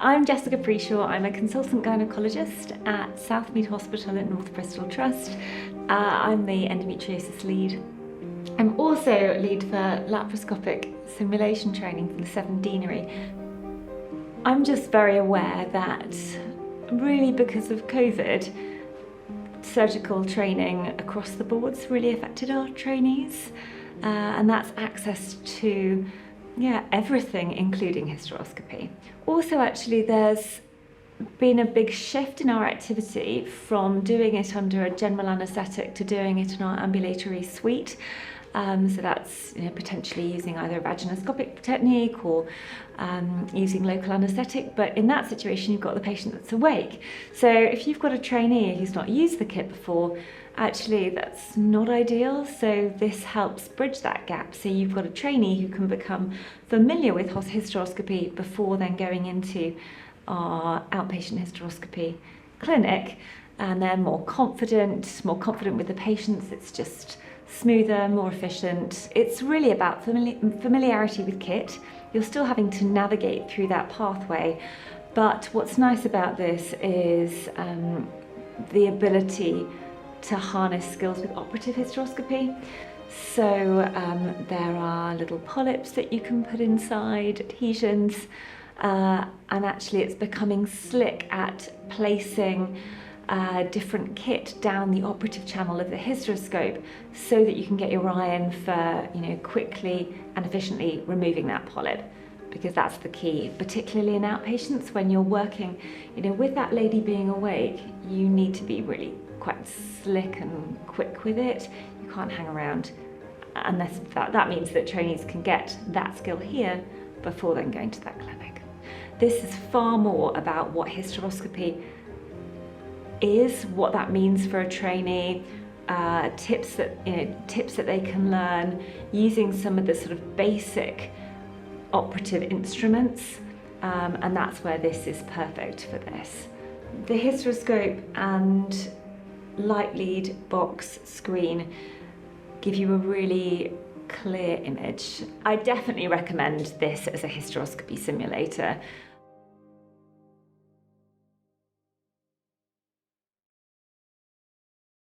I'm Jessica Preshaw. I'm a consultant gynaecologist at Southmead Hospital at North Bristol Trust. I'm the endometriosis lead. I'm also lead for laparoscopic simulation training for the Severn Deanery. I'm just very aware that really because of COVID, surgical training across the board's really affected our trainees, and that's access to everything, including hysteroscopy. Also, actually, there's been a big shift in our activity from doing it under a general anaesthetic to doing it in our ambulatory suite. So that's potentially using either a vaginoscopic technique or using local anaesthetic, but in that situation you've got the patient that's awake. So if you've got a trainee who's not used the kit before, actually that's not ideal, so this helps bridge that gap. So you've got a trainee who can become familiar with hysteroscopy before then going into our outpatient hysteroscopy clinic, and they're more confident with the patients. It's just smoother, more efficient. It's really about familiarity with kit. You're still having to navigate through that pathway, but what's nice about this is the ability to harness skills with operative hysteroscopy. So there are little polyps that you can put inside, adhesions, and actually it's becoming slick at placing different kit down the operative channel of the hysteroscope so that you can get your eye in for quickly and efficiently removing that polyp, because that's the key, particularly in outpatients when you're working with that lady being awake. You need to be really quite slick and quick with it. You can't hang around, unless that means that trainees can get that skill here before then going to that clinic. This is far more about what hysteroscopy is, what that means for a trainee, tips that they can learn using some of the sort of basic operative instruments, and that's where this is perfect for this. The hysteroscope and light lead box screen give you a really clear image. I definitely recommend this as a hysteroscopy simulator.